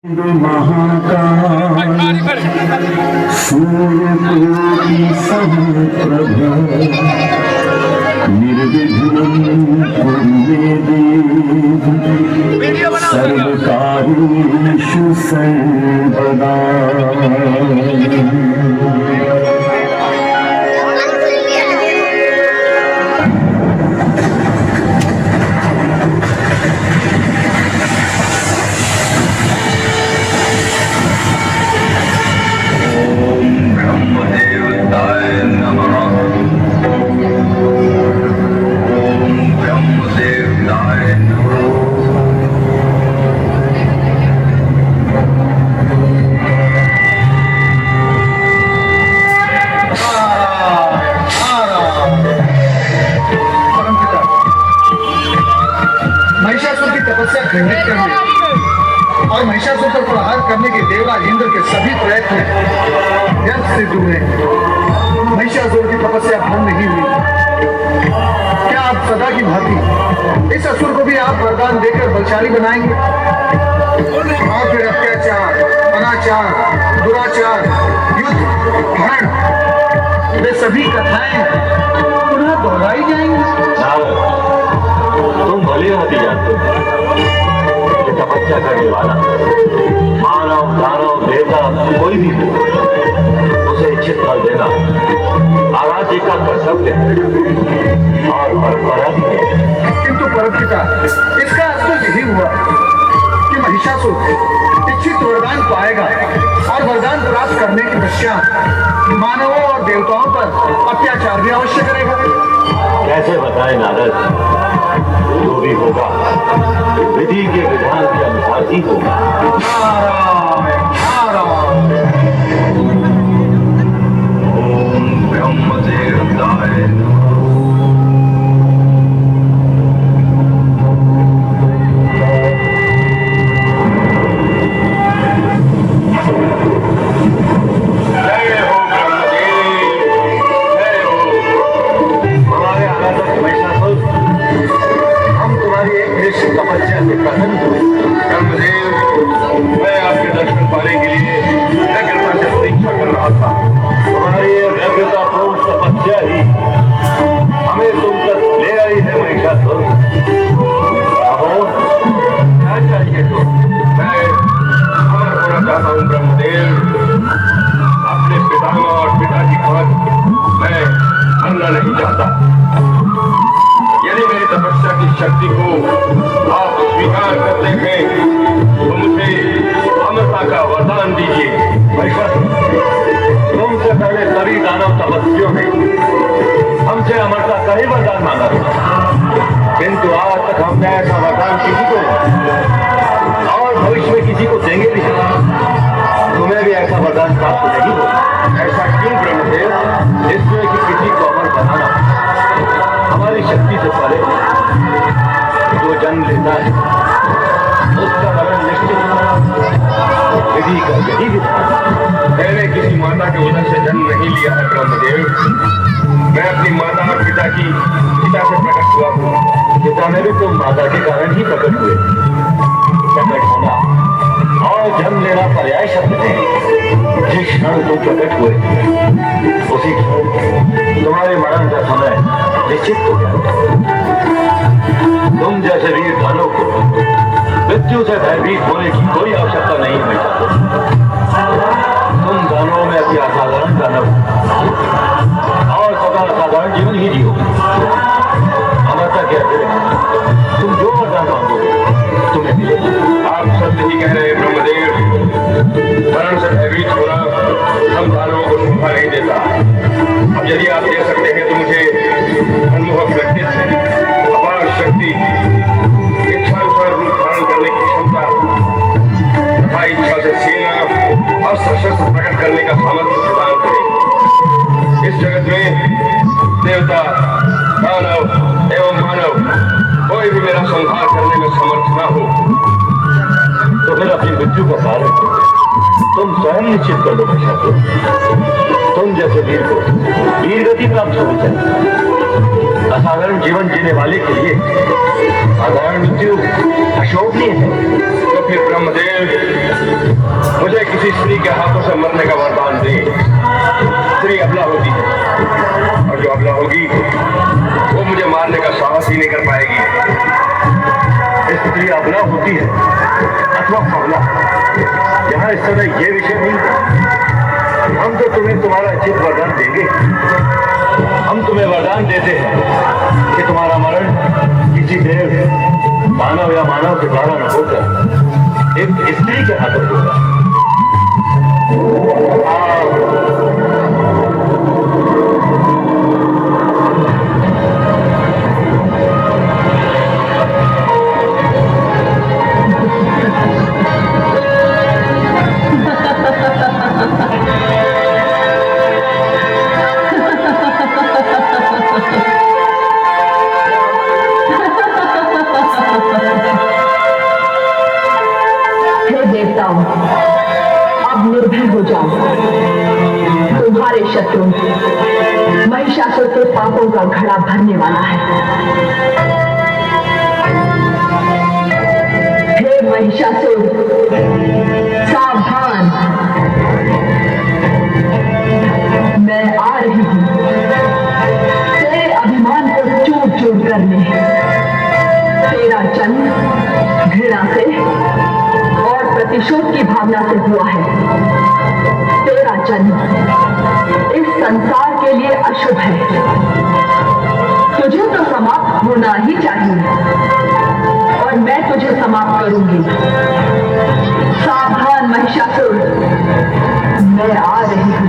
महाकाल सूर्यकोटि समप्रभ निर्विघ्नं कुरु मे देव सर्वकार्येषु सर्वदा। महिषासुर की तपस्या खंडित करने और महिषासुर पर प्रहार करने के देवराज इंद्र के सभी प्रयत्न व्यर्थ सिद्ध हुए। महिषासुर की तपस्या भंग नहीं हुई। क्या आप सदा की भांति इस असुर को भी आप वरदान देकर बलशाली बनाएंगे और फिर अत्याचार, अनाचार, दुराचार, युद्ध, हरण वे सभी कथाएं पुनः दोहराई जाएंगी? तुम भली होती जानते हो कि तपस्या करने वाला मानव, दानव, देवता कोई भी हो उसे इच्छित फल देना आराध्य का कर्तव्य है और परंपरा भी है। किंतु परमपिता, इसका अर्थ तो यही हुआ कि महिषासुर इच्छित वरदान पाएगा और वरदान प्राप्त करने के पश्चात मानवों और देवताओं पर अत्याचार भी अवश्य करेगा। कैसे बताएं नारद, जो भी होगा विधि के विधान के अनुसार ही होगा। नारायण नारायण। ओम ब्रह्मदेवाय नमः। मैं आपके दर्शन पाने के लिए व्यग्रता से परीक्षा कर रहा था। तुम्हारी ये व्यग्रतापूर्ण तपस्या ही हमें तुम तक ले आई है महिषासुर। क्या चाहिए तो मैं खबर होना चाहता हूँ ब्रह्मदेव। अपने पितामह और पिताजी पर मैं मरना नहीं चाहता। यदि मेरी तपस्या की शक्ति को आप स्वीकार करते हैं तो मुझे अमरता का वरदान दीजिए। तुमसे पहले सभी दानव तपस्वियों ने हमसे अमरता का ही वरदान मांगा था, किंतु आज तक हमने ऐसा वरदान किसी को और भविष्य में किसी को देंगे नहीं। तुम्हें भी ऐसा वरदान प्राप्त नहीं होगा। ऐसा क्यों ब्रह्मदेव? इसमें कि किसी को अमर बनाना हमारी शक्ति से परे। जो जन्म लेता है उसका मरण निश्चित विधि का यही विधान। मैंने किसी माता के उदर से जन्म नहीं लिया है ब्रह्मदेव। मैं अपनी माता और पिता से प्रकट हुआ हूँ। पिता में भी तुम माता के कारण ही प्रकट हुए। प्रकट होना और जन्म लेना पर्याय शब्द है। जिस क्षण तुम प्रकट हुए उसी क्षण तुम्हारे मरण का समय निश्चित हो गया। तुम जैसे वीर दानव को मृत्यु से भयभीत होने की कोई आवश्यकता नहीं है। तुम दानवों में अति असाधारण दानव और सदा असाधारण जीवन ही जियोगे। अमरता के अतिरिक्त तुम जो वरदान मांगोगे तुम्हें मिलेगा। आप सत्य ही कह रहे हैं ब्रह्मदेव। मरण से भयभीत होना हम दानवों को शोभा नहीं देता। अब यदि आप दे सकते हैं तो मुझे मनमोहक व्यक्तित्व, अपार शक्ति, इच्छानुसार रूप धारण करने की क्षमता तथा इच्छा से सेना और सशस्त्र प्रकट करने का सामर्थ्य प्रदान करें। इस जगत में देवता, दानव एवं मानव कोई भी मेरा संहार करने में समर्थ न हो तो फिर अपनी मृत्यु का कारण तुम स्वयं निश्चित कर लो महिषासुर। तुम जैसे वीर को वीर गति प्राप्त होनी चाहिए। असाधारण जीवन जीने वाले के लिए साधारण मृत्यु अशोभनीय है। हे ब्रह्मदेव, मुझे किसी स्त्री के हाथों से मरने का वरदान दे। स्त्री अबला होती है और जो अबला होगी वो मुझे मारने का साहस ही नहीं कर पाएगी। स्त्री अबला होती है अथवा कबला, यहाँ इस समय ये विषय नहीं। हम तो तुम्हें तुम्हारा उचित वरदान देंगे। हम तुम्हें वरदान देते हैं कि तुम्हारा मरण किसी देव, मानव या मानव के द्वारा न होकर एक स्त्री के हाथों होगा। अब निर्भय हो जाओ। तुम्हारे शत्रु महिषासुर के पापों का घड़ा भरने वाला है। हे महिषासुर, सावधान, मैं आ रही हूं तेरे अभिमान को चूर चूर करने। तेरा जन्म घृणा से और प्रतिशोध की भावना से हुआ है। तेरा जन्म इस संसार के लिए अशुभ है। तुझे तो समाप्त होना ही चाहिए और मैं तुझे समाप्त करूंगी। सावधान महिषासुर, मैं आ रही हूं।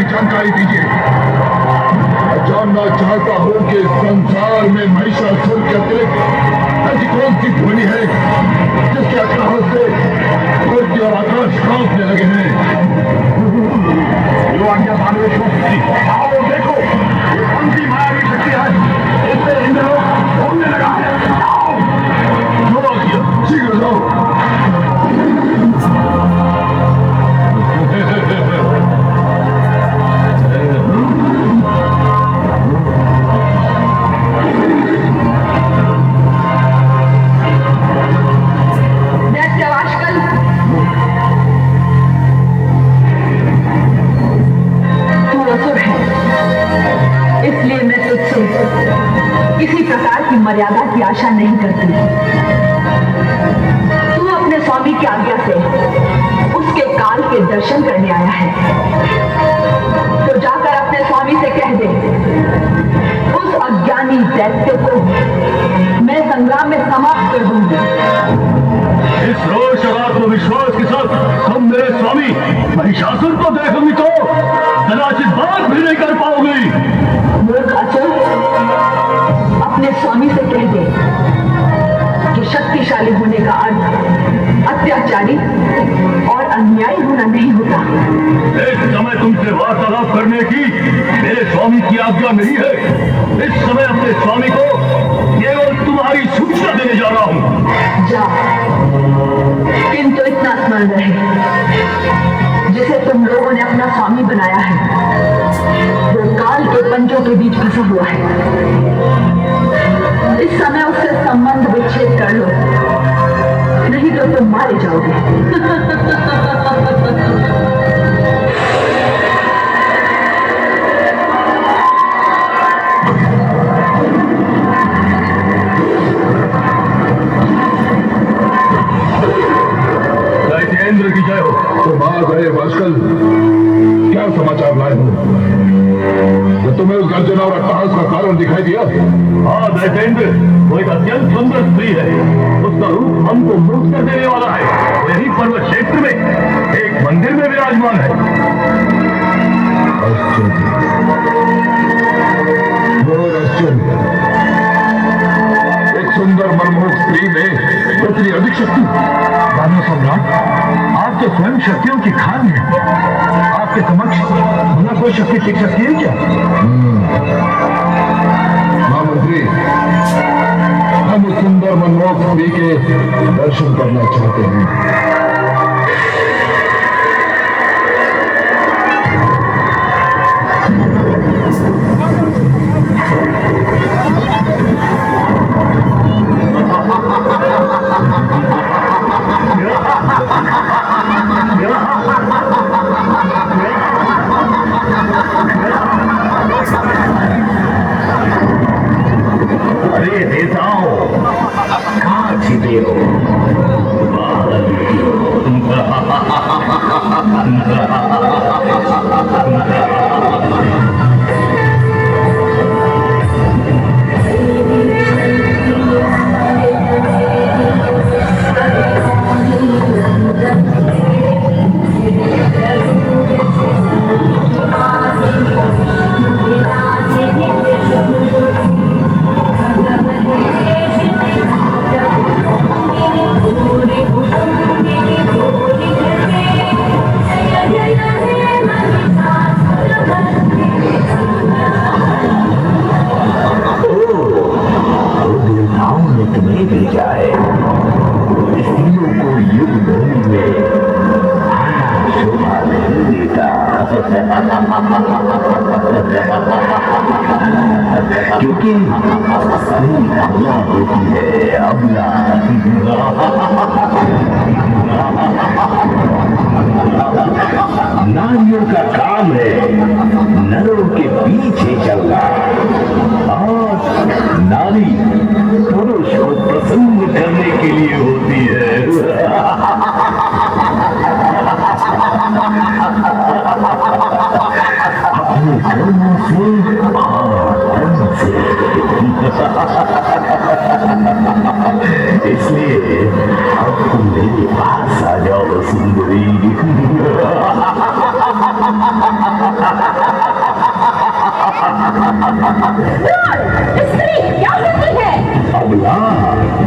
जानकारी दीजिए। जानना चाहता हूँ कि संसार में महिषासुर के अतिरिक्त ऐसी कौन सी ध्वनि है जिसके अट्टहास से पृथ्वी और आकाश कांपने लगे हैं। जो आज्ञा आओ देखो, ये कौन सी मायावी शक्ति है, इससे इंद्रलोक घूमने लगा है। आओ, जो आज्ञा, शीघ्र जाओ। किसी प्रकार की मर्यादा की आशा नहीं करती। तू अपने स्वामी की आज्ञा से उसके काल के दर्शन करने आया है, तो जाकर अपने स्वामी से कह दे, उस अज्ञानी दैत्य को मैं संग्राम में समाप्त कर दूंगी। इस रोष और आत्मविश्वास के साथ तुम मेरे स्वामी महिषासुर को देखोगी तो कदाचित बात भी नहीं कर पाओगी। मूर्ख अचल, अपने स्वामी से कह दे कि शक्तिशाली होने का अर्थ अत्याचारी और अन्यायी होना नहीं होता। इस समय तुमसे वार्तालाप करने की मेरे स्वामी की आज्ञा नहीं है। इस समय अपने स्वामी को केवल तुम्हारी सूचना देने जा रहा हूँ। जा, किंतु इतना स्मरण रहे, जिसे तुम लोगों ने अपना स्वामी बनाया है वो काल के पंजों के बीच फंसा हुआ है। इस समय उससे संबंध विच्छेद कर लो, नहीं तो तुम मारे जाओगे। क्या समाचार लाए हो? क्या तुम्हें उस गर्जना और अट्टहास का कारण दिखाई दिया? हाँ दैतेंद्र, वो एक अत्यंत सुंदर स्त्री है। उसका रूप हमको मुक्त कर देने वाला है। वो यही पर्वत क्षेत्र में एक मंदिर में विराजमान है। एक सुंदर मनमोहक स्त्री में इतनी अधिक शक्ति। दानव सम्राट, आप तो स्वयं शक्तियों की खान हैं। आपके समक्ष भला कोई शक्ति टिक सकती है क्या? महामंत्री, हम उस सुंदर मनमोहक स्त्री के दर्शन करना चाहते हैं। अरे देवताओं, कहाँ छिपे हो? क्योंकि अबला होती है अबला। नारियों का काम है नरों के पीछे चलना, और नारी पुरुष को प्रसन्न करने के लिए होती है। अपने कर्मों से और धन से। इसलिए अब तुम मेरे पास आ जाओ सुंदरी। स्त्री क्या होती है? अबला।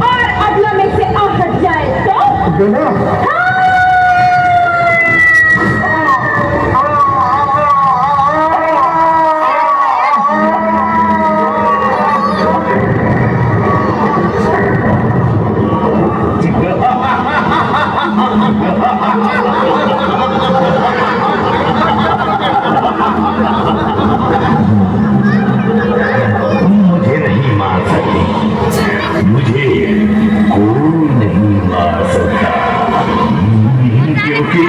और अबला में से आ हट जाए तो बिना मुझे नहीं मार सकती, मुझे कोई नहीं मार सकता, क्योंकि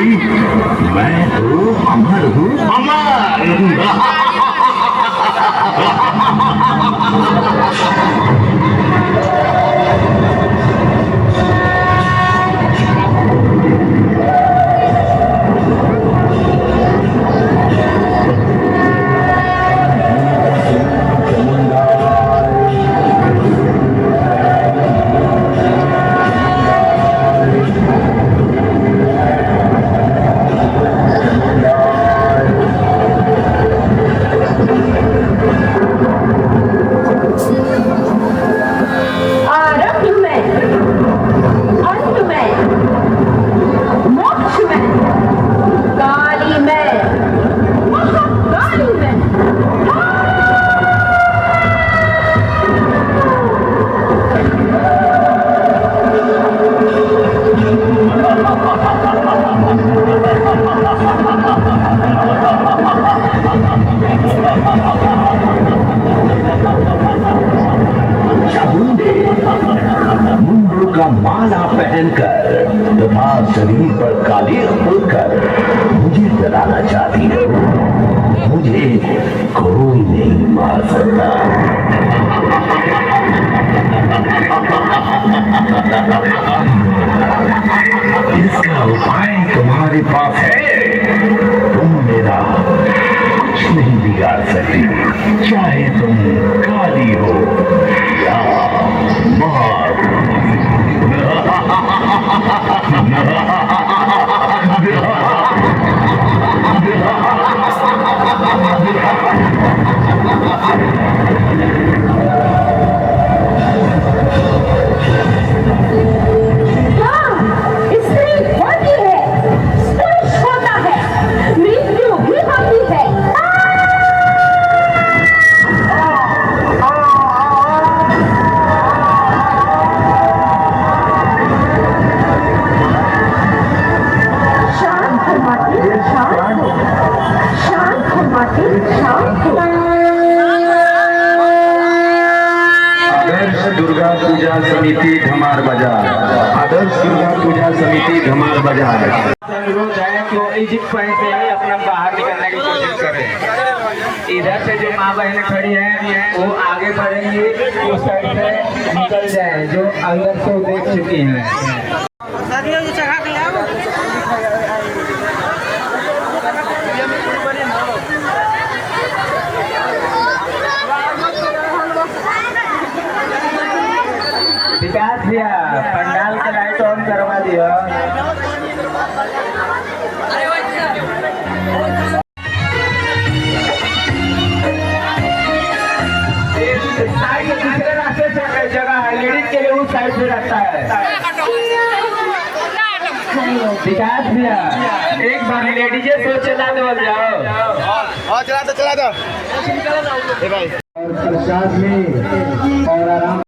मैं तो अमर हूँ, अमर। माला पहनकर तथा शरीर पर काले खोलकर मुझे डराना चाहती हो। मुझे कोई नहीं मार सकता। इसका उपाय तुम्हारे पास है। तुम मेरा आदर्श दुर्गा पूजा समिति धमाल बाजार। अनुरोध है कि वो इजिप्ट पॉइंट से ही अपना बाहर निकलने की कोशिश करें। इधर से जो माँ बहनें खड़ी हैं वो आगे बढ़ेंगी, उस साइड से निकल जाए जो अंदर से देख चुकी हैं। विकास भैया पंडाल का लाइट ऑन करवा दिया। दूसरे रास्ते से जगह है, लेडीज के लिए उस साइड से रास्ता है। विकास भैया एक बार लेडीज सो चला दो जाओ। चला दो और प्रसाद में और आराम